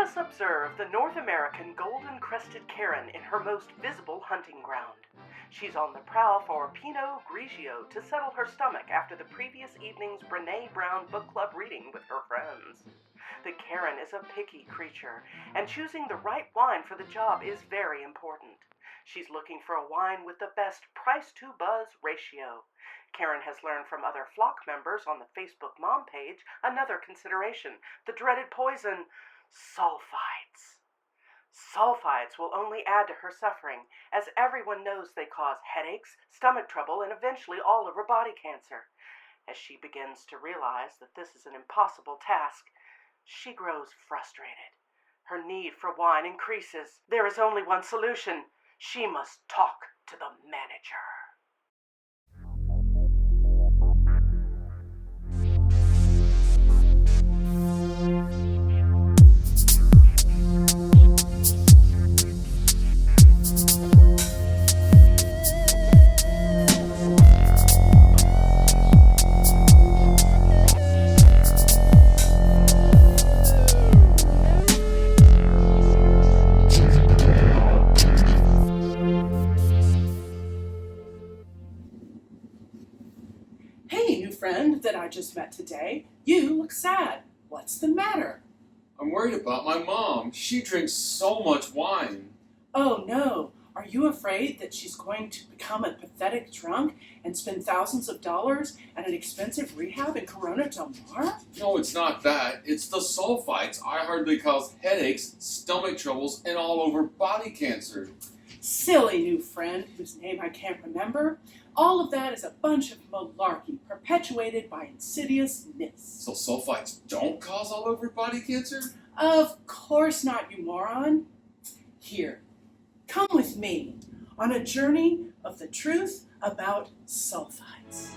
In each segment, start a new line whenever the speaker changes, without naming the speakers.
us observe the North American golden-crested Karen in her most visible hunting ground. She's on the prowl for Pinot Grigio to settle her stomach after the previous evening's Brené Brown book club reading with her friends. The Karen is a picky creature, and choosing the right wine for the job is very important. She's looking for a wine with the best price-to-buzz ratio. Karen has learned from other flock members on the Facebook Mom page another consideration, the dreaded poison, sulfites. Sulfites will only add to her suffering, as everyone knows they cause headaches, stomach trouble, and eventually all over body cancer. As she begins to realize that this is an impossible task, she grows frustrated. Her need for wine increases. There is only one solution. She must talk to the manager. Friend that I just met today, you look sad. What's the matter?
I'm worried about my mom. She drinks so much wine.
Oh no, are you afraid that she's going to become a pathetic drunk and spend thousands of dollars at an expensive rehab in Corona del Mar?
No, it's not that. It's the sulfites I heard they cause headaches, stomach troubles, and all over body cancer.
Silly new friend whose name I can't remember. All of that is a bunch of malarkey perpetuated by insidious myths.
So sulfites don't cause all over body cancer?
Of course not, you moron. Here, come with me on a journey of the truth about sulfites.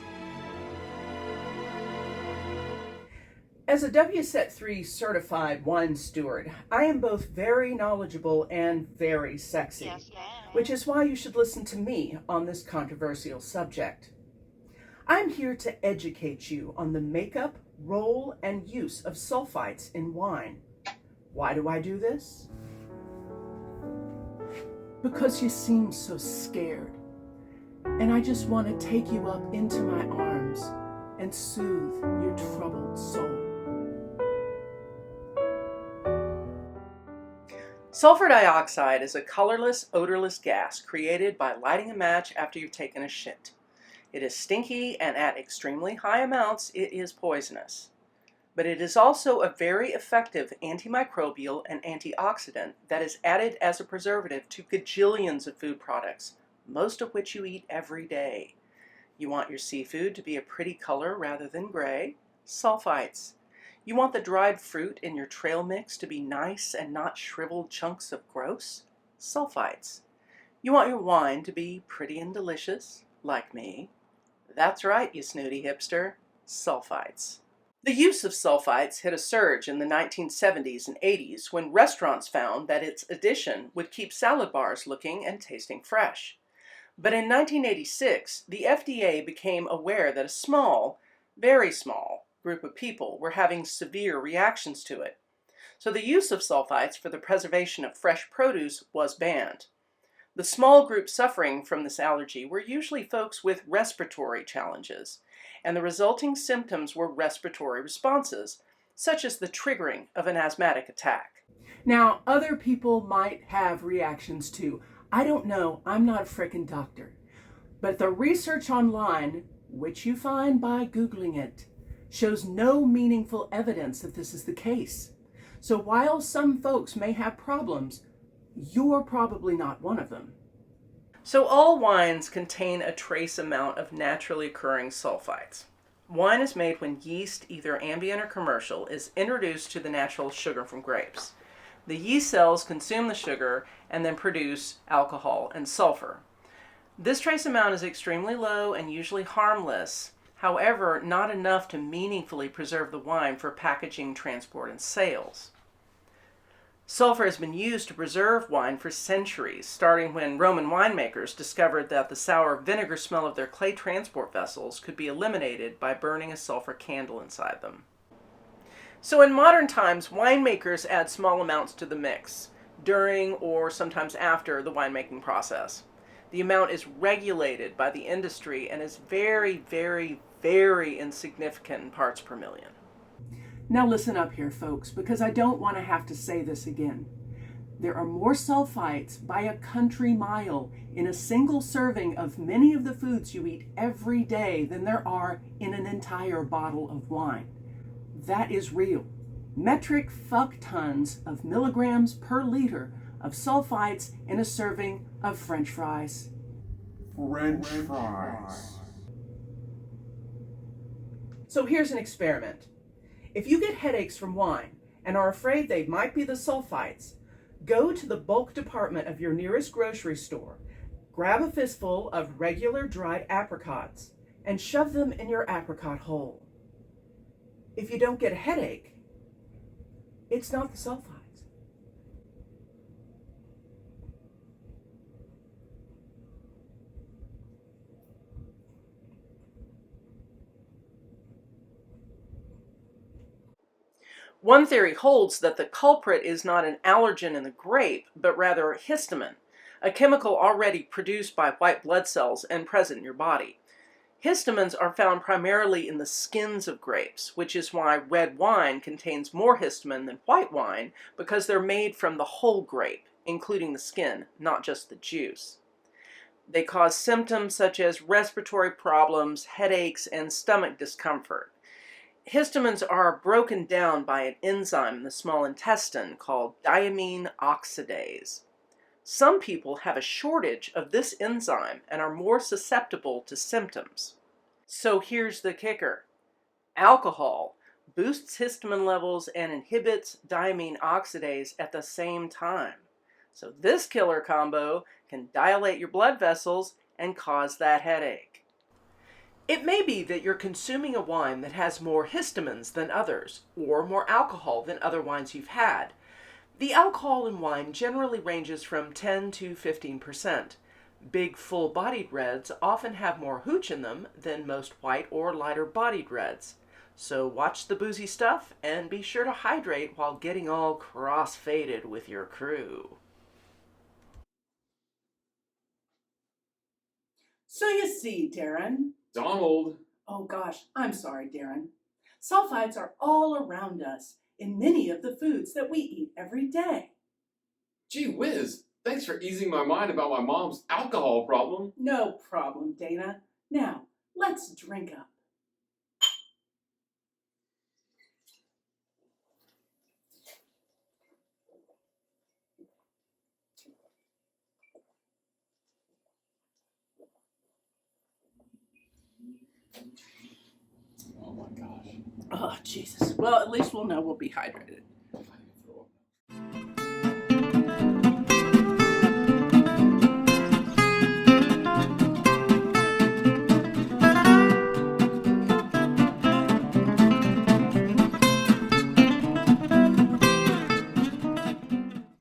As a WSET3 certified wine steward, I am both very knowledgeable and very sexy,
Yes, ma'am.
which is why you should listen to me on this controversial subject. I'm here to educate you on the makeup, role, and use of sulfites in wine. Why do I do this? Because you seem so scared, and I just want to take you up into my arms and soothe your troubled soul. Sulfur dioxide is a colorless, odorless gas created by lighting a match after you've taken a shit. It is stinky, and at extremely high amounts, it is poisonous. But it is also a very effective antimicrobial and antioxidant that is added as a preservative to gajillions of food products, most of which you eat every day. You want your seafood to be a pretty color rather than gray? Sulfites. You want the dried fruit in your trail mix to be nice and not shriveled chunks of gross? Sulfites. You want your wine to be pretty and delicious, like me? That's right, you snooty hipster. Sulfites. The use of sulfites hit a surge in the 1970s and 80s when restaurants found that its addition would keep salad bars looking and tasting fresh. But in 1986, the FDA became aware that a small, very small, group of people were having severe reactions to it. So the use of sulfites for the preservation of fresh produce was banned. The small group suffering from this allergy were usually folks with respiratory challenges, and the resulting symptoms were respiratory responses, such as the triggering of an asthmatic attack. Now, other people might have reactions too. I don't know, I'm not a frickin' doctor. But the research online, which you find by Googling it, shows no meaningful evidence that this is the case. So while some folks may have problems, you're probably not one of them. So all wines contain a trace amount of naturally occurring sulfites. Wine is made when yeast, either ambient or commercial, is introduced to the natural sugar from grapes. The yeast cells consume the sugar and then produce alcohol and sulfur. This trace amount is extremely low and usually harmless. However, not enough to meaningfully preserve the wine for packaging, transport, and sales. Sulfur has been used to preserve wine for centuries, starting when Roman winemakers discovered that the sour vinegar smell of their clay transport vessels could be eliminated by burning a sulfur candle inside them. So in modern times, winemakers add small amounts to the mix during or sometimes after the winemaking process. The amount is regulated by the industry and is very, very, very insignificant in parts per million. Now listen up here, folks, because I don't want to have to say this again. There are more sulfites by a country mile in a single serving of many of the foods you eat every day than there are in an entire bottle of wine. That is real. Metric fuck tons of milligrams per liter of sulfites in a serving of French fries.
French fries.
So here's an experiment. If you get headaches from wine and are afraid they might be the sulfites, go to the bulk department of your nearest grocery store, grab a fistful of regular dried apricots, and shove them in your apricot hole. If you don't get a headache, it's not the sulfites. One theory holds that the culprit is not an allergen in the grape, but rather histamine, a chemical already produced by white blood cells and present in your body. Histamines are found primarily in the skins of grapes, which is why red wine contains more histamine than white wine, because they're made from the whole grape, including the skin, not just the juice. They cause symptoms such as respiratory problems, headaches, and stomach discomfort. Histamines are broken down by an enzyme in the small intestine called diamine oxidase. Some people have a shortage of this enzyme and are more susceptible to symptoms. So here's the kicker. Alcohol boosts histamine levels and inhibits diamine oxidase at the same time. So this killer combo can dilate your blood vessels and cause that headache. It may be that you're consuming a wine that has more histamines than others, or more alcohol than other wines you've had. The alcohol in wine generally ranges from 10 to 15%. Big, full-bodied reds often have more hooch in them than most white or lighter-bodied reds. So watch the boozy stuff and be sure to hydrate while getting all cross-faded with your crew.
So you see, Darren.
Donald.
Oh gosh, I'm sorry, Darren. Sulfites are all around us in many of the foods that we eat every day.
Gee whiz. Thanks for easing my mind about my mom's alcohol problem.
No problem, Dana. Now, let's drink up.
Oh my gosh.
Oh, Jesus. Well, at least we'll know we'll be hydrated.